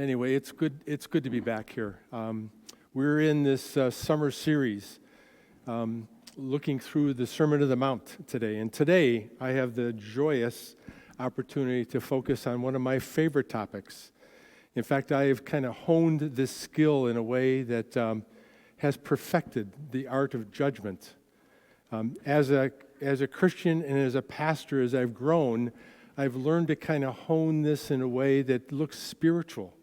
Anyway, it's good to be back here. We're in this summer series looking through the Sermon on the Mount today. And today, I have the joyous opportunity to focus on one of my favorite topics. In fact, I have kind of honed this skill in a way that has perfected the art of judgment. As a Christian and as a pastor, as I've grown, I've learned to kind of hone this in a way that looks spiritual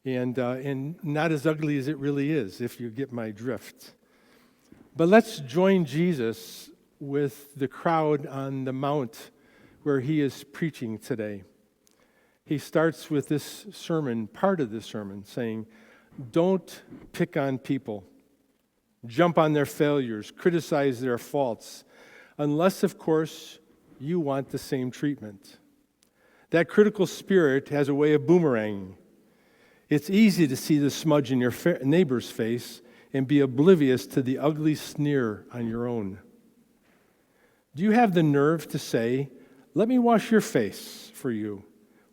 and not as ugly as it really is, if you get my drift. But let's join Jesus with the crowd on the mount where he is preaching today. He starts with this sermon, part of this sermon, saying, "Don't pick on people, jump on their failures, criticize their faults, unless, of course, you want the same treatment." That critical spirit has a way of boomeranging. It's easy to see the smudge in your neighbor's face and be oblivious to the ugly sneer on your own. Do you have the nerve to say, "Let me wash your face for you,"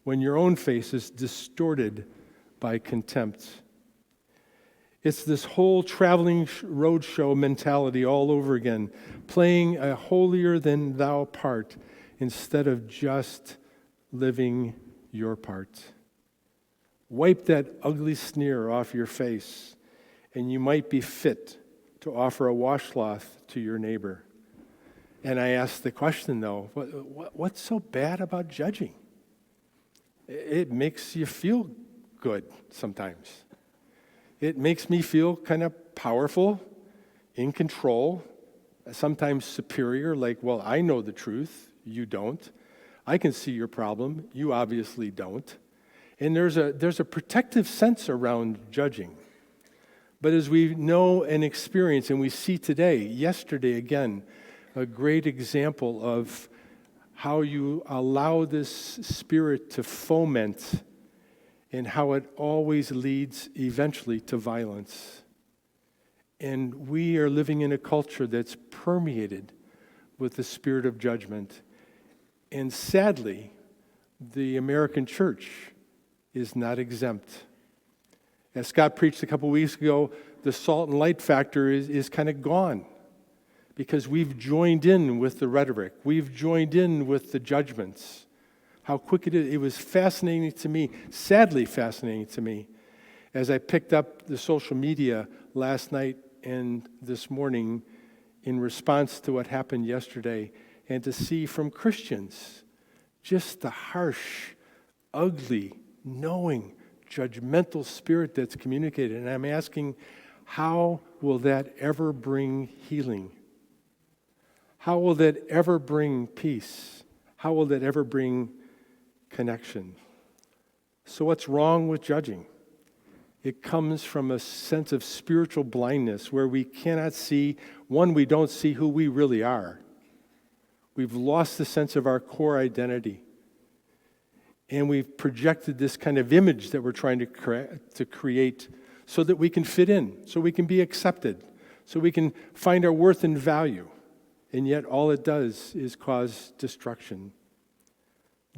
when your own face is distorted by contempt? It's this whole traveling roadshow mentality all over again, playing a holier-than-thou part instead of just living your part. Wipe that ugly sneer off your face, and you might be fit to offer a washcloth to your neighbor. And I ask the question, though, what's so bad about judging? It makes you feel good sometimes. It makes me feel kind of powerful, in control, sometimes superior, like, well, I know the truth, you don't. I can see your problem, you obviously don't. And there's a protective sense around judging. But as we know and experience, and we see today, yesterday again, a great example of how you allow this spirit to foment and how it always leads eventually to violence. And we are living in a culture that's permeated with the spirit of judgment. And sadly, the American church is not exempt. As Scott preached a couple weeks ago, the salt and light factor is kind of gone because we've joined in with the rhetoric. We've joined in with the judgments. How quick it is. It was fascinating to me, sadly fascinating to me, as I picked up the social media last night and this morning in response to what happened yesterday, and to see from Christians just the harsh, ugly, knowing, judgmental spirit that's communicated. And I'm asking, how will that ever bring healing? How will that ever bring peace? How will that ever bring connection? So what's wrong with judging? It comes from a sense of spiritual blindness where we cannot see, we don't see who we really are. We've lost the sense of our core identity. And we've projected this kind of image that we're trying to create so that we can fit in, so we can be accepted, so we can find our worth and value. And yet all it does is cause destruction.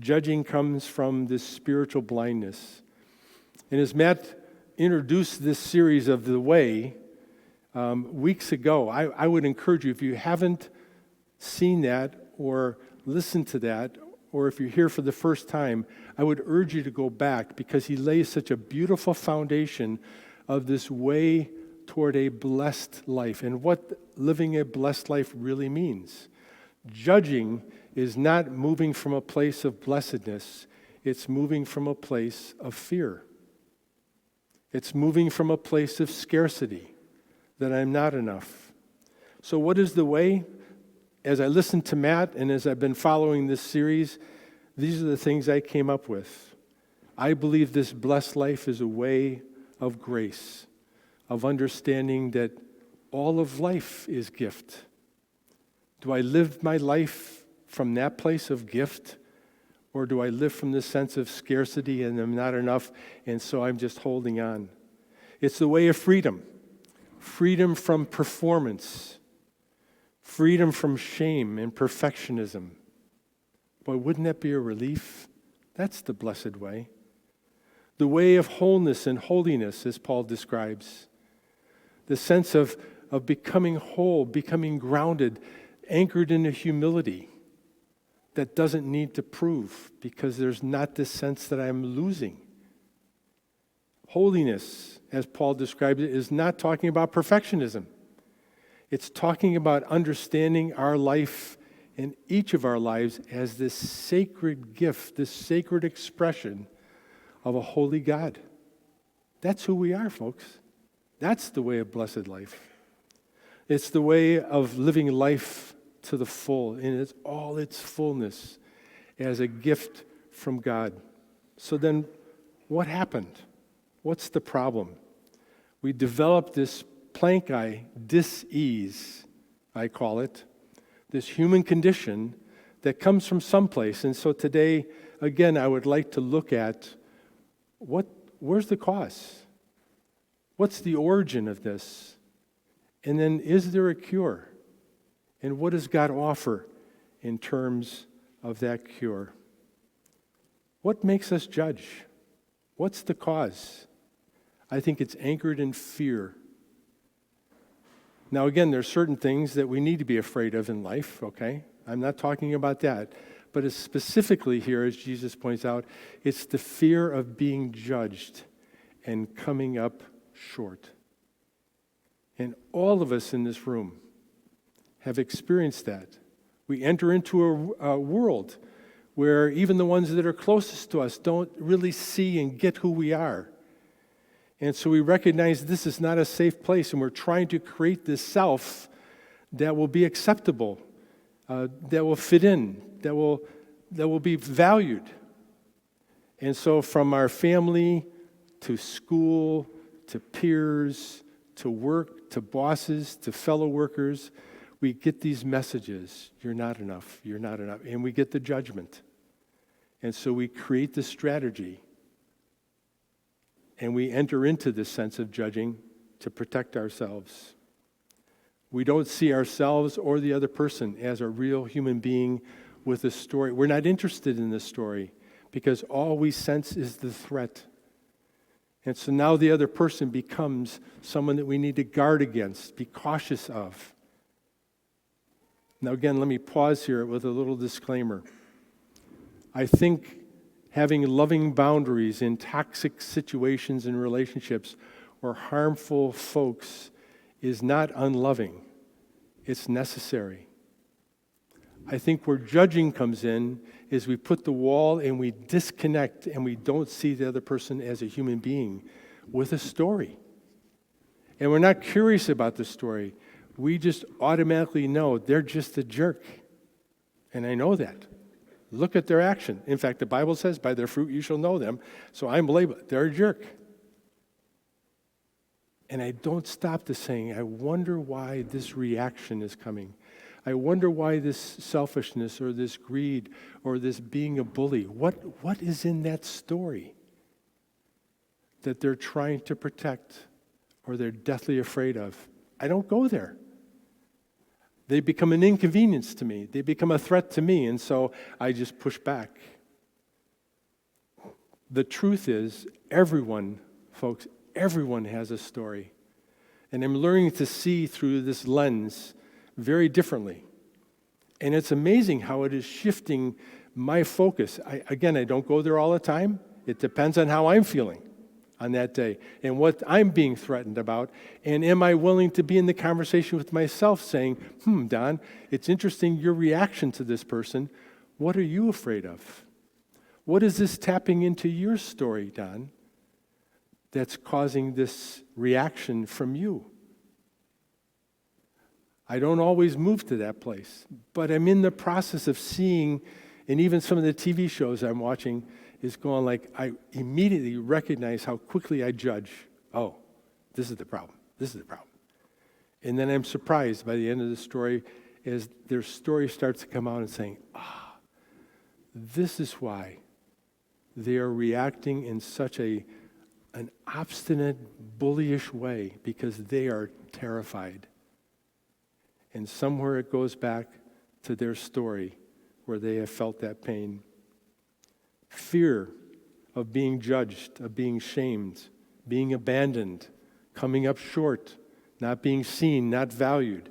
Judging comes from this spiritual blindness. And as Matt introduced this series of The Way weeks ago, I would encourage you, if you haven't seen that or listened to that, or if you're here for the first time, I would urge you to go back because he lays such a beautiful foundation of this way toward a blessed life and what living a blessed life really means. Judging is not moving from a place of blessedness. It's moving from a place of fear. It's moving from a place of scarcity, that I'm not enough. So what is the way? As I listened to Matt and as I've been following this series, these are the things I came up with. I believe this blessed life is a way of grace, of understanding that all of life is gift. Do I live my life from that place of gift, or do I live from this sense of scarcity and I'm not enough, and so I'm just holding on? It's the way of freedom. Freedom from performance. Freedom from shame and perfectionism. Boy, wouldn't that be a relief? That's the blessed way. the way of wholeness and holiness, as Paul describes. The sense of becoming whole, becoming grounded, anchored in a humility that doesn't need to prove, because there's not this sense that I'm losing. Holiness, as Paul described it, is not talking about perfectionism. It's talking about understanding our life and each of our lives as this sacred gift, this sacred expression of a holy God. That's who we are, folks. That's the way of blessed life. It's the way of living life to the full, in all its fullness, as a gift from God. So then, what happened? What's the problem? We developed this plank eye dis-ease, I call it, this human condition that comes from someplace. And so today, again, I would like to look at where's the cause? What's the origin of this? And then, is there a cure? And what does God offer in terms of that cure? What makes us judge? What's the cause? I think it's anchored in fear. Now, again, there are certain things that we need to be afraid of in life, okay? I'm not talking about that. But it's specifically here, as Jesus points out, it's the fear of being judged and coming up short. And all of us in this room have experienced that. We enter into a world where even the ones that are closest to us don't really see and get who we are. And so we recognize this is not a safe place, and we're trying to create this self that will be acceptable, that will fit in, that will be valued. And so from our family to school to peers to work to bosses to fellow workers, we get these messages: you're not enough, you're not enough. And we get the judgment. And so we create this strategy. And we enter into this sense of judging to protect ourselves. We don't see ourselves or the other person as a real human being with a story. We're not interested in this story because all we sense is the threat. And so now the other person becomes someone that we need to guard against, be cautious of. Now again, let me pause here with a little disclaimer. I think having loving boundaries in toxic situations and relationships or harmful folks is not unloving. It's necessary. I think where judging comes in is we put the wall and we disconnect and we don't see the other person as a human being with a story. And we're not curious about the story. We just automatically know they're just a jerk. And I know that. Look at their action. In fact, the Bible says, by their fruit you shall know them. So I'm labeled, they're a jerk. And I don't stop to saying, I wonder why this reaction is coming. I wonder why this selfishness or this greed or this being a bully, what is in that story that they're trying to protect or they're deathly afraid of? I don't go there. They become an inconvenience to me. They become a threat to me, and so I just push back. The truth is, everyone, folks, everyone has a story. And I'm learning to see through this lens very differently. And it's amazing how it is shifting my focus. I don't go there all the time. It depends on how I'm feeling on that day and what I'm being threatened about. And am I willing to be in the conversation with myself saying, Don, it's interesting your reaction to this person. What are you afraid of? What is this tapping into your story, Don, that's causing this reaction from you? I don't always move to that place, but I'm in the process of seeing, and even some of the TV shows I'm watching is going like, I immediately recognize how quickly I judge. Oh, this is the problem. This is the problem. And then I'm surprised by the end of the story as their story starts to come out and saying, this is why they are reacting in such an obstinate, bullyish way, because they are terrified. And somewhere it goes back to their story where they have felt that pain. Fear of being judged, of being shamed, being abandoned, coming up short, not being seen, not valued,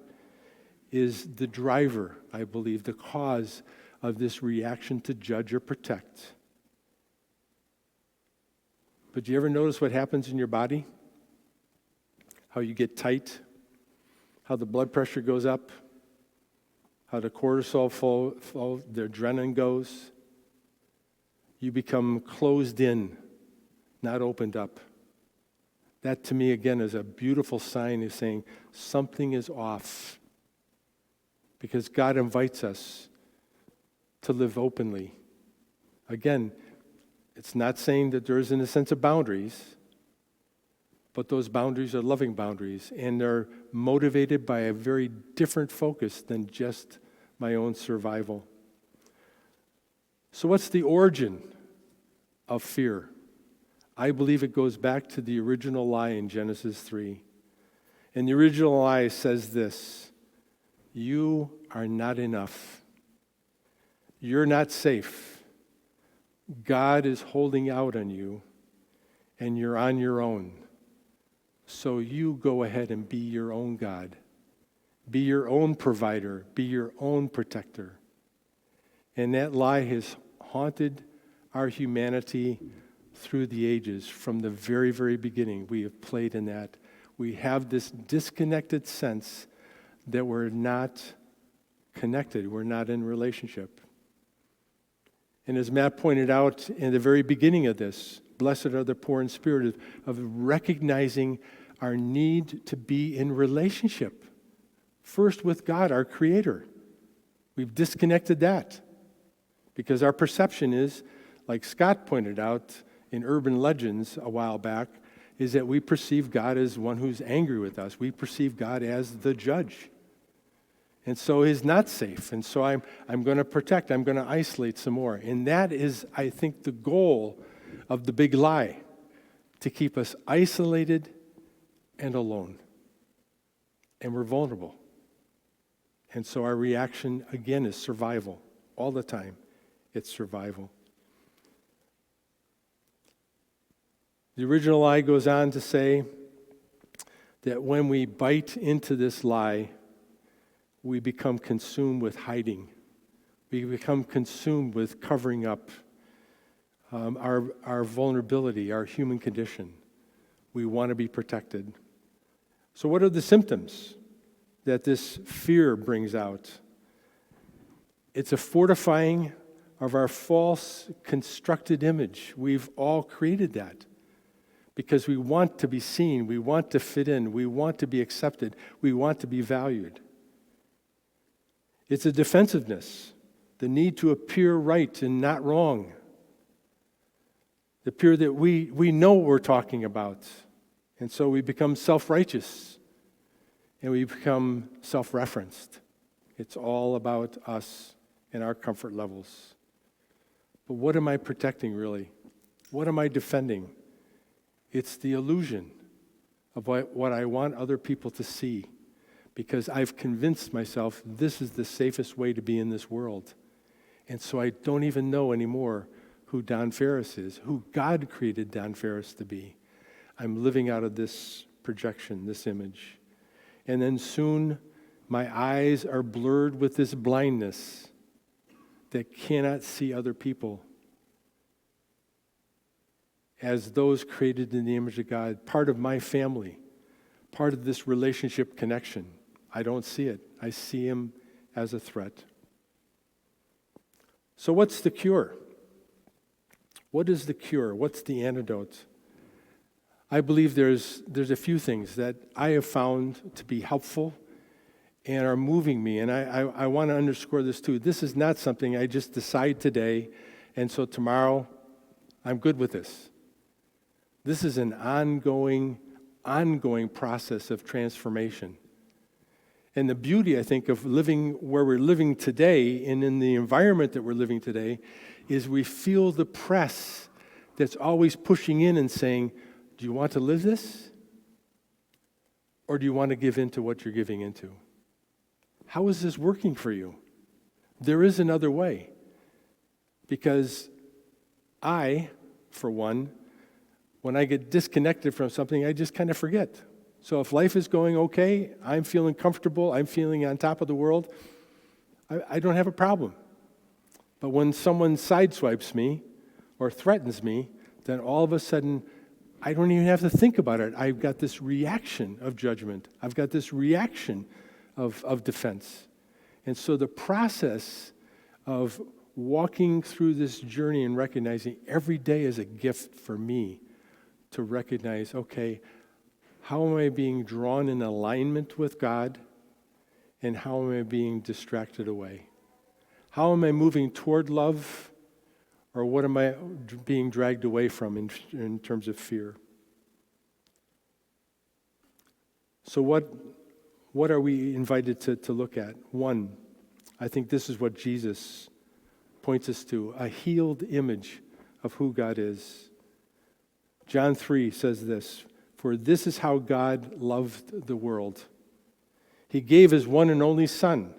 is the driver, I believe, the cause of this reaction to judge or protect. But do you ever notice what happens in your body? How you get tight, how the blood pressure goes up, how the cortisol flow, the adrenaline goes. You become closed in, not opened up. That to me, again, is a beautiful sign of saying something is off. Because God invites us to live openly. Again, it's not saying that there isn't a sense of boundaries, but those boundaries are loving boundaries, and they're motivated by a very different focus than just my own survival. So what's the origin of fear? I believe it goes back to the original lie in Genesis 3. And the original lie says this: you are not enough. You're not safe. God is holding out on you, and you're on your own. So you go ahead and be your own God. Be your own provider. Be your own protector. And that lie has haunted our humanity through the ages. From the very, very beginning, we have played in that. We have this disconnected sense that we're not connected. We're not in relationship. And as Matt pointed out in the very beginning of this, blessed are the poor in spirit, of recognizing our need to be in relationship. First with God, our Creator. We've disconnected that because our perception is, like Scott pointed out in Urban Legends a while back, is that we perceive God as one who's angry with us. We perceive God as the judge. And so he's not safe. And so I'm going to protect. I'm going to isolate some more. And that is, I think, the goal of the big lie, to keep us isolated and alone. And we're vulnerable. And so our reaction, again, is survival. All the time, it's survival. The original lie goes on to say that when we bite into this lie, we become consumed with hiding. We become consumed with covering up our vulnerability, our human condition. We want to be protected. So what are the symptoms that this fear brings out? It's a fortifying of our false constructed image. We've all created that because we want to be seen, we want to fit in, we want to be accepted, we want to be valued. It's a defensiveness, the need to appear right and not wrong. The appear that we know what we're talking about. And so we become self-righteous and we become self-referenced. It's all about us and our comfort levels. But what am I protecting, really? What am I defending? It's the illusion of what I want other people to see, because I've convinced myself this is the safest way to be in this world. And so I don't even know anymore who Don Ferris is, who God created Don Ferris to be. I'm living out of this projection, this image. And then soon my eyes are blurred with this blindness that cannot see other people as those created in the image of God, part of my family, part of this relationship connection. I don't see it. I see him as a threat. So what's the cure? What is the cure? What's the antidote? I believe there's a few things that I have found to be helpful and are moving me. And I want to underscore this too. This is not something I just decide today, and so tomorrow I'm good with this. This is an ongoing process of transformation. And the beauty, I think, of living where we're living today and in the environment that we're living today is we feel the press that's always pushing in and saying, do you want to live this? Or do you want to give in to what you're giving into? How is this working for you? There is another way. Because I for one. When I get disconnected from something, I just kind of forget. So if life is going okay, I'm feeling comfortable, I'm feeling on top of the world, I don't have a problem. But when someone sideswipes me or threatens me, then all of a sudden, I don't even have to think about it. I've got this reaction of judgment. I've got this reaction of defense. And so the process of walking through this journey and recognizing every day is a gift for me to recognize, okay, how am I being drawn in alignment with God, and how am I being distracted away? How am I moving toward love, or what am I being dragged away from in terms of fear? So what are we invited to look at? One, I think this is what Jesus points us to, a healed image of who God is. John 3 says this, "For this is how God loved the world. He gave his one and only Son,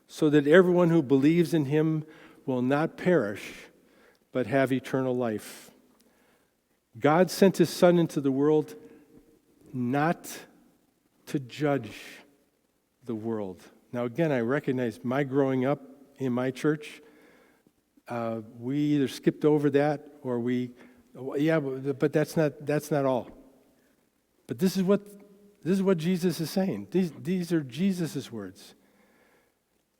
so that everyone who believes in him will not perish, but have eternal life." God sent his Son into the world not to judge the world. Now again, I recognize my growing up in my church, we either skipped over that or but that's not all. But this is what Jesus is saying. These are Jesus' words.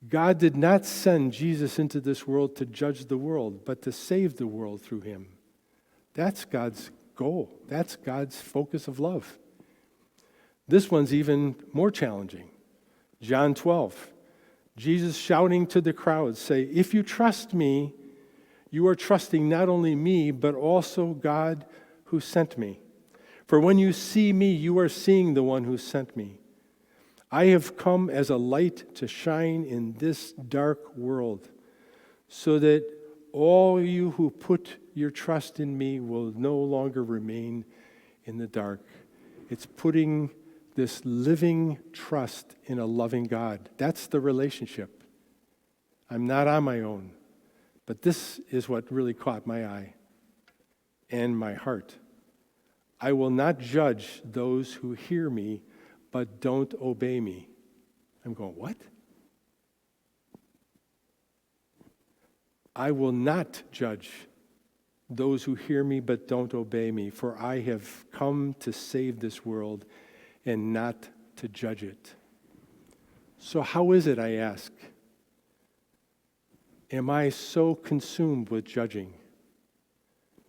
God did not send Jesus into this world to judge the world, but to save the world through him. That's God's goal. That's God's focus of love. This one's even more challenging. John 12, Jesus shouting to the crowd, say, "If you trust me, you are trusting not only me, but also God who sent me. For when you see me, you are seeing the one who sent me. I have come as a light to shine in this dark world, so that all you who put your trust in me will no longer remain in the dark." It's putting this living trust in a loving God. That's the relationship. I'm not on my own. But this is what really caught my eye and my heart. "I will not judge those who hear me, but don't obey me." I'm going, what? "I will not judge those who hear me, but don't obey me, for I have come to save this world and not to judge it." So how is it, I ask? Am I so consumed with judging?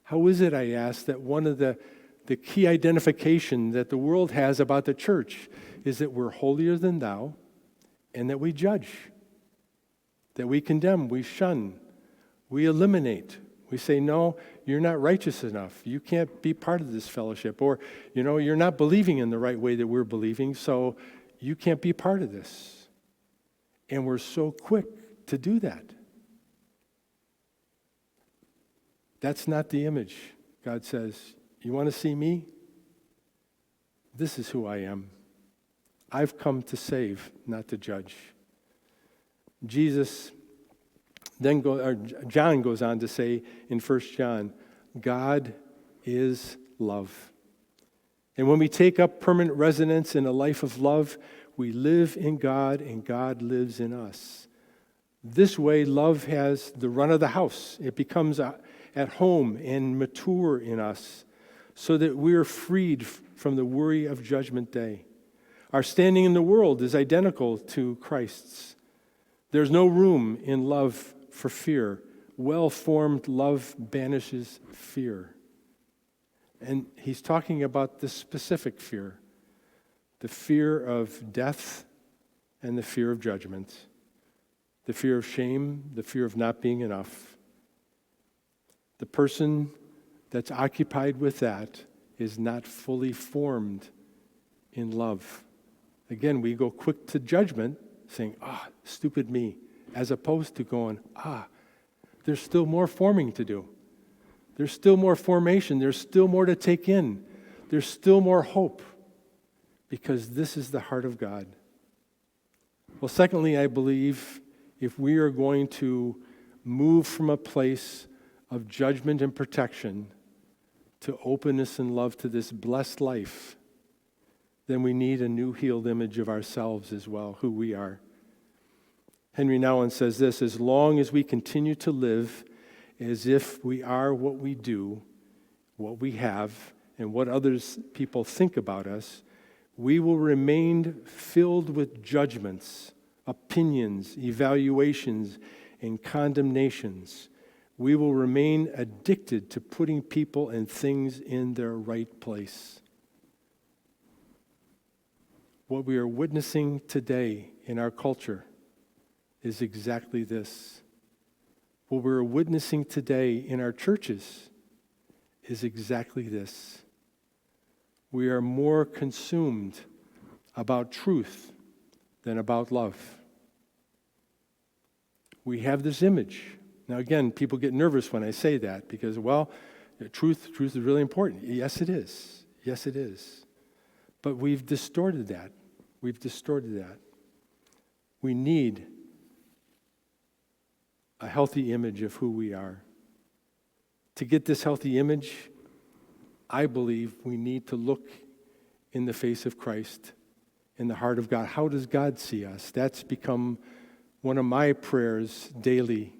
How is it, I ask, that one of the key identification that the world has about the church is that we're holier than thou and that we judge, that we condemn, we shun, we eliminate. We say, "No, you're not righteous enough. You can't be part of this fellowship." Or, "You're not believing in the right way that we're believing, so you can't be part of this." And we're so quick to do that. That's not the image. God says, "You want to see me? This is who I am. I've come to save, not to judge." John goes on to say in 1 John, God is love. And when we take up permanent residence in a life of love, we live in God and God lives in us. This way, love has the run of the house. It becomes at home and mature in us so that we're freed from the worry of Judgment Day. Our standing in the world is identical to Christ's. There's no room in love for fear. Well-formed love banishes fear. And he's talking about this specific fear, the fear of death and the fear of judgment, the fear of shame, the fear of not being enough. The person that's occupied with that is not fully formed in love. Again, we go quick to judgment, saying, stupid me, as opposed to going, there's still more forming to do. There's still more formation. There's still more to take in. There's still more hope, because this is the heart of God. Well, secondly, I believe if we are going to move from a place of judgment and protection to openness and love to this blessed life, then we need a new healed image of ourselves as well, who we are. Henry Nouwen says this: as long as we continue to live as if we are what we do, what we have, and what others people think about us, we will remain filled with judgments, opinions, evaluations, and condemnations. We will remain addicted to putting people and things in their right place. What we are witnessing today in our culture is exactly this. What we're witnessing today in our churches is exactly this. We are more consumed about truth than about love. We have this image. Now again, people get nervous when I say that because, well, truth is really important. Yes, it is. Yes, it is. But we've distorted that. We need a healthy image of who we are. To get this healthy image, I believe we need to look in the face of Christ, in the heart of God. How does God see us? That's become one of my prayers daily,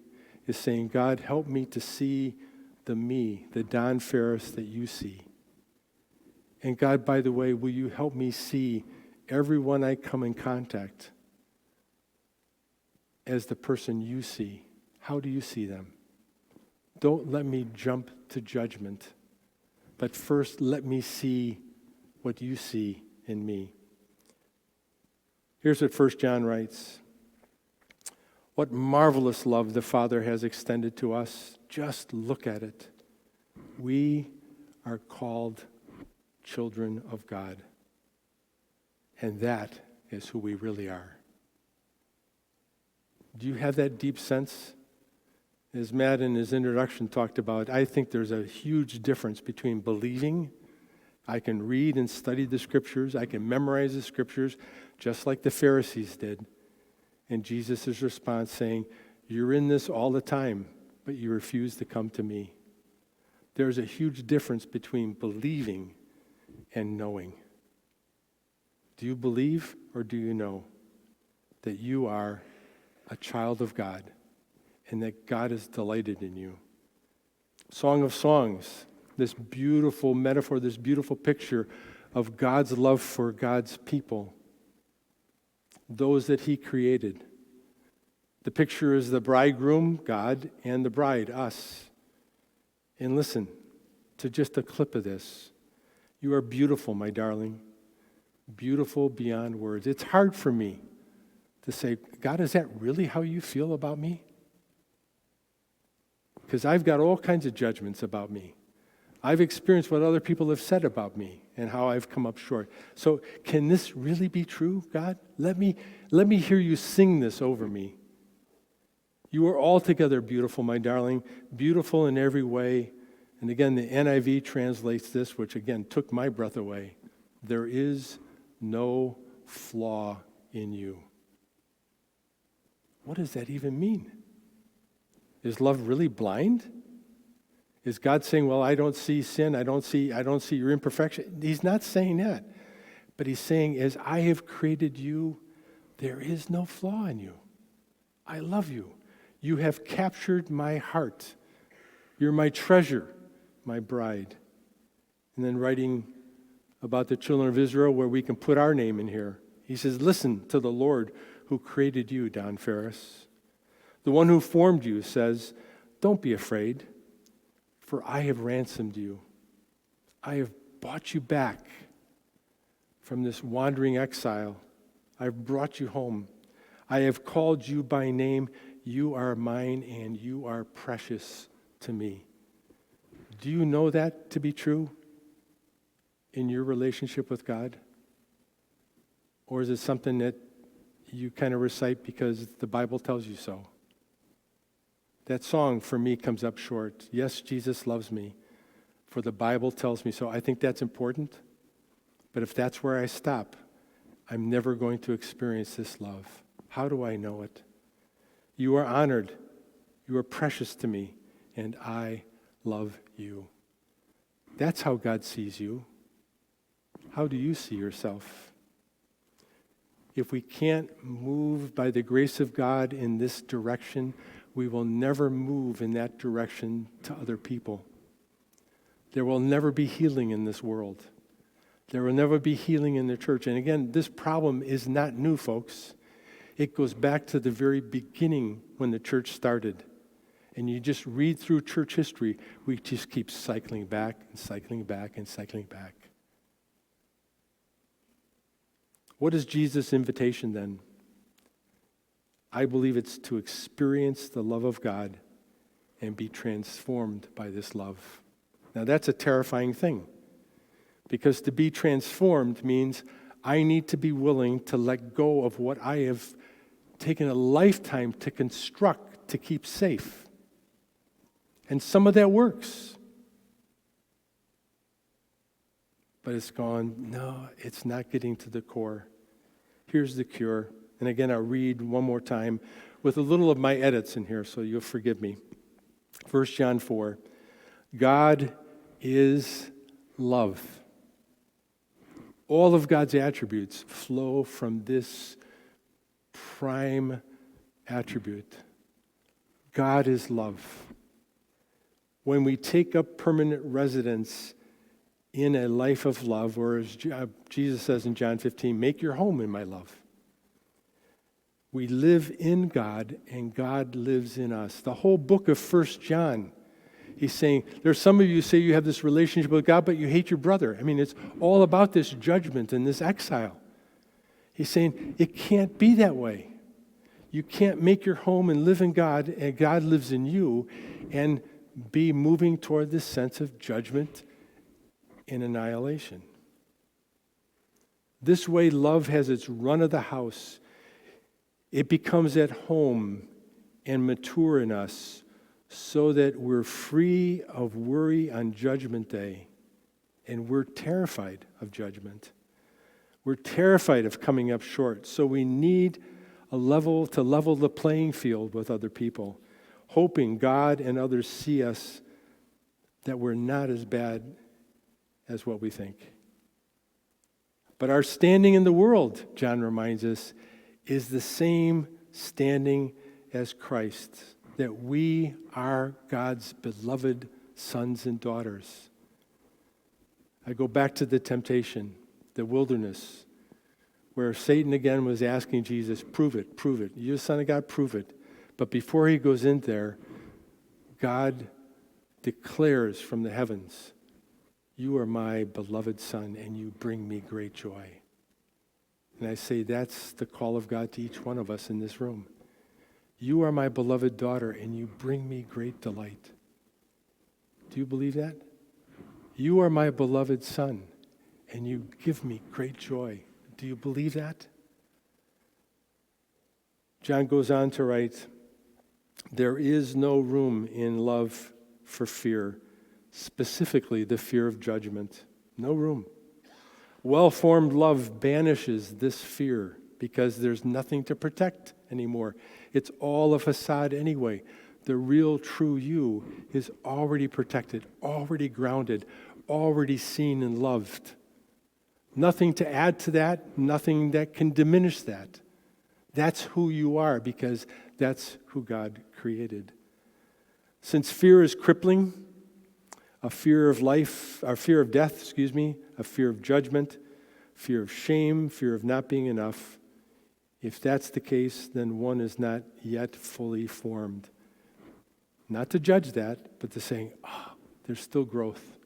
is saying, God, help me to see the me, the Don Ferris that you see. And God, by the way, will you help me see everyone I come in contact as the person you see? How do you see them? Don't let me jump to judgment, but first let me see what you see in me. Here's what 1 John writes. What marvelous love the Father has extended to us. Just look at it. We are called children of God. And that is who we really are. Do you have that deep sense? As Matt in his introduction talked about, I think there's a huge difference between believing. I can read and study the Scriptures. I can memorize the Scriptures just like the Pharisees did. And Jesus' response saying, you're in this all the time, but you refuse to come to me. There's a huge difference between believing and knowing. Do you believe or do you know that you are a child of God and that God is delighted in you? Song of Songs, this beautiful metaphor, this beautiful picture of God's love for God's people, those that he created. The picture is the bridegroom, God, and the bride, us. And listen to just a clip of this. You are beautiful, my darling. Beautiful beyond words. It's hard for me to say, God, is that really how you feel about me? Because I've got all kinds of judgments about me. I've experienced what other people have said about me and how I've come up short. So can this really be true, God? Let me hear you sing this over me. You are altogether beautiful, my darling, beautiful in every way. And again, the NIV translates this, which again took my breath away. There is no flaw in you. What does that even mean? Is love really blind? Is God saying, well, I don't see sin, I don't see your imperfection? He's not saying that. But he's saying, as I have created you, there is no flaw in you. I love you. You have captured my heart. You're my treasure, my bride. And then writing about the children of Israel, where we can put our name in here. He says, listen to the Lord who created you, Don Ferris. The one who formed you says, don't be afraid, for I have ransomed you. I have bought you back from this wandering exile. I've brought you home. I have called you by name. You are mine and you are precious to me. Do you know that to be true in your relationship with God? Or is it something that you kind of recite because the Bible tells you so? That song for me comes up short. Yes, Jesus loves me, for the Bible tells me so. I think that's important. But if that's where I stop, I'm never going to experience this love. How do I know it? You are honored. You are precious to me, and I love you. That's how God sees you. How do you see yourself? If we can't move by the grace of God in this direction, we will never move in that direction to other people. There will never be healing in this world. There will never be healing in the church. And again, this problem is not new, folks. It goes back to the very beginning when the church started. And you just read through church history, we just keep cycling back and cycling back and cycling back. What is Jesus' invitation then? I believe it's to experience the love of God and be transformed by this love. Now that's a terrifying thing, because to be transformed means I need to be willing to let go of what I have taken a lifetime to construct, to keep safe. And some of that works. But it's gone, no, it's not getting to the core. Here's the cure. And again, I'll read one more time with a little of my edits in here, so you'll forgive me. 1 John 4, God is love. All of God's attributes flow from this prime attribute. God is love. When we take up permanent residence in a life of love, or as Jesus says in John 15, make your home in my love. We live in God, and God lives in us. The whole book of 1 John, he's saying, there's some of you who say you have this relationship with God, but you hate your brother. I mean, it's all about this judgment and this exile. He's saying, it can't be that way. You can't make your home and live in God, and God lives in you, and be moving toward this sense of judgment and annihilation. This way, love has its run of the house. It becomes at home and mature in us so that we're free of worry on Judgment Day, and we're terrified of judgment. We're terrified of coming up short, so we need a level to level the playing field with other people, hoping God and others see us that we're not as bad as what we think. But our standing in the world, John reminds us, is the same standing as Christ, that we are God's beloved sons and daughters. I go back to the temptation, the wilderness, where Satan again was asking Jesus, prove it. You're the Son of God, prove it. But before he goes in there, God declares from the heavens, you are my beloved Son, and you bring me great joy. And I say that's the call of God to each one of us in this room. You are my beloved daughter, and you bring me great delight. Do you believe that? You are my beloved Son, and you give me great joy. Do you believe that? John goes on to write, there is no room in love for fear, specifically the fear of judgment. No room. Well-formed love banishes this fear because there's nothing to protect anymore. It's all a facade anyway. The real, true you is already protected, already grounded, already seen and loved. Nothing to add to that, nothing that can diminish that. That's who you are because that's who God created. Since fear is crippling, a fear of life, a fear of death, a fear of judgment, fear of shame, fear of not being enough. If that's the case, then one is not yet fully formed. Not to judge that, but to saying, there's still growth.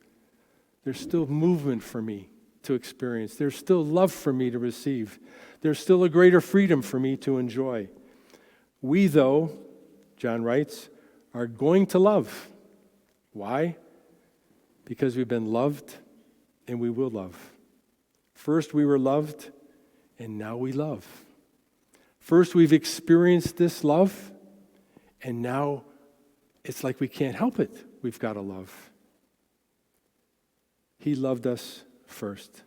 There's still movement for me to experience. There's still love for me to receive. There's still a greater freedom for me to enjoy. We, though, John writes, are going to love. Why? Because we've been loved and we will love. First we were loved and now we love. First we've experienced this love and now it's like we can't help it. We've got to love. He loved us first.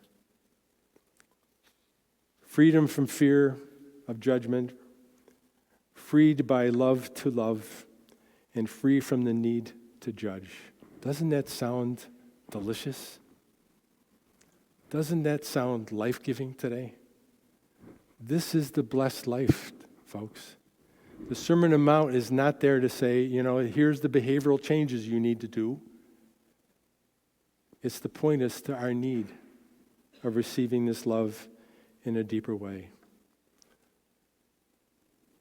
Freedom from fear of judgment, freed by love to love, and free from the need to judge. Doesn't that sound delicious? Doesn't that sound life-giving today? This is the blessed life, folks. The Sermon on the Mount is not there to say, here's the behavioral changes you need to do. It's to point us to our need of receiving this love in a deeper way.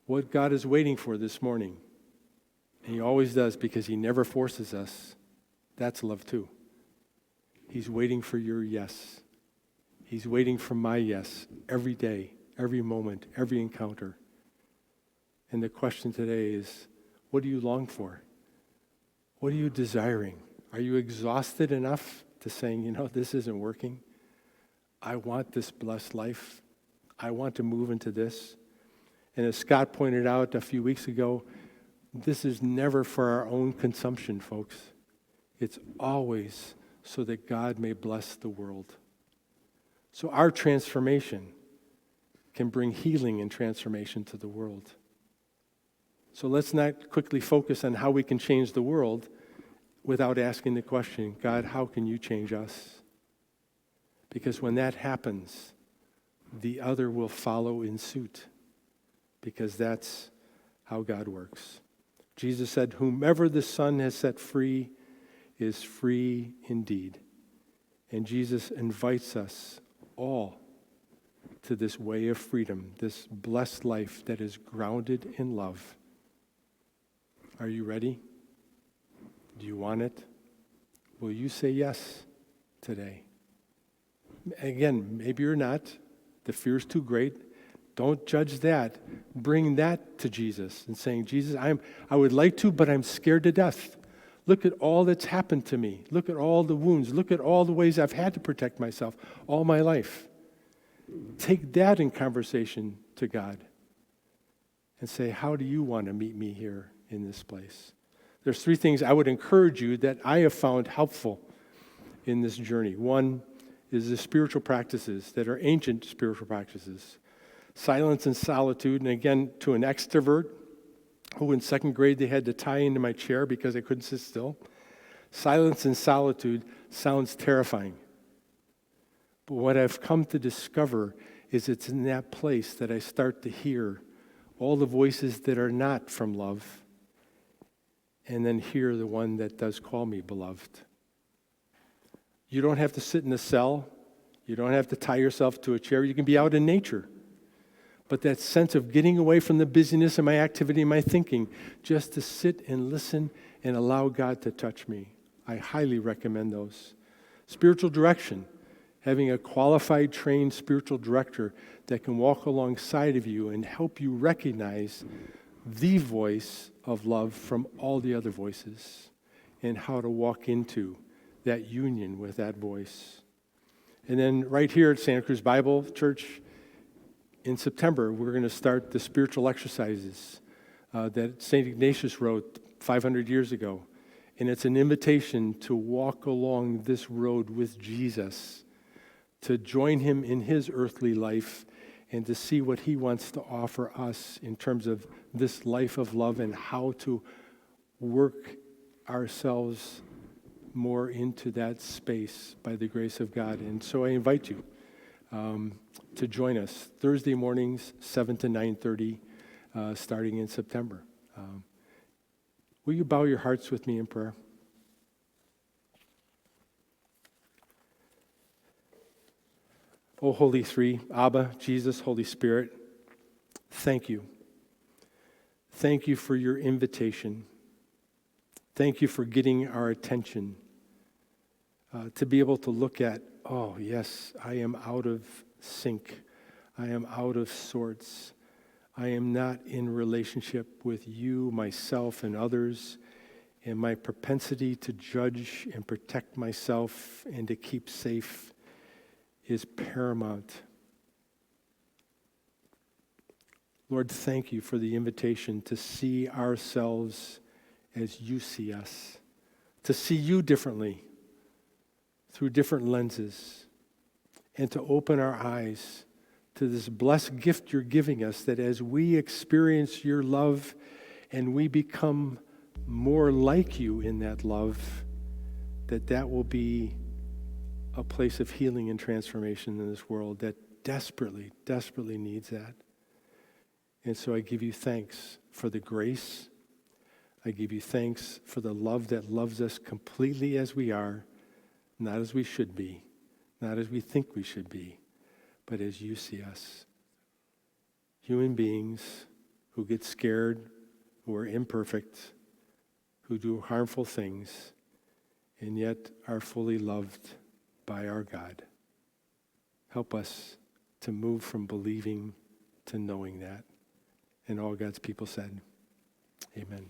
What God is waiting for this morning, and He always does because He never forces us, that's love too. He's waiting for your yes. He's waiting for my yes every day, every moment, every encounter. And the question today is, what do you long for? What are you desiring? Are you exhausted enough to saying, this isn't working? I want this blessed life. I want to move into this. And as Scott pointed out a few weeks ago, this is never for our own consumption, folks. It's always so that God may bless the world. So our transformation can bring healing and transformation to the world. So let's not quickly focus on how we can change the world without asking the question, God, how can you change us? Because when that happens, the other will follow in suit, because that's how God works. Jesus said, whomever the Son has set free is free indeed. And Jesus invites us all to this way of freedom, this blessed life that is grounded in love. Are you ready? Do you want it? Will you say yes today? Again, maybe you're not. The fear's too great. Don't judge that. Bring that to Jesus and saying, Jesus, I would like to, but I'm scared to death. Look at all that's happened to me. Look at all the wounds. Look at all the ways I've had to protect myself all my life. Take that in conversation to God and say, how do you want to meet me here in this place? There's 3 things I would encourage you that I have found helpful in this journey. One is the spiritual practices that are ancient spiritual practices. Silence and solitude, and again, to an extrovert who in 2nd grade they had to tie into my chair because I couldn't sit still. Silence and solitude sounds terrifying. But what I've come to discover is it's in that place that I start to hear all the voices that are not from love, and then hear the one that does call me beloved. You don't have to sit in a cell. You don't have to tie yourself to a chair. You can be out in nature. But that sense of getting away from the busyness of my activity and my thinking, just to sit and listen and allow God to touch me. I highly recommend those. Spiritual direction, having a qualified, trained spiritual director that can walk alongside of you and help you recognize the voice of love from all the other voices and how to walk into that union with that voice. And then right here at Santa Cruz Bible Church, in September, we're going to start the spiritual exercises that St. Ignatius wrote 500 years ago. And it's an invitation to walk along this road with Jesus, to join him in his earthly life, and to see what he wants to offer us in terms of this life of love and how to work ourselves more into that space by the grace of God. And so I invite you to join us Thursday mornings, 7 to 9:30, starting in September. Will you bow your hearts with me in prayer? O Holy Three, Abba, Jesus, Holy Spirit, thank you. Thank you for your invitation. Thank you for getting our attention to be able to look at, oh yes, I am out of sync. I am out of sorts. I am not in relationship with you, myself, and others, and my propensity to judge and protect myself and to keep safe is paramount. Lord, thank you for the invitation to see ourselves as you see us, to see you differently, through different lenses, and to open our eyes to this blessed gift you're giving us, that as we experience your love and we become more like you in that love, that will be a place of healing and transformation in this world that desperately, desperately needs that. And so I give you thanks for the grace. I give you thanks for the love that loves us completely as we are, not as we should be, not as we think we should be, but as you see us. Human beings who get scared, who are imperfect, who do harmful things, and yet are fully loved by our God. Help us to move from believing to knowing that. And all God's people said, amen.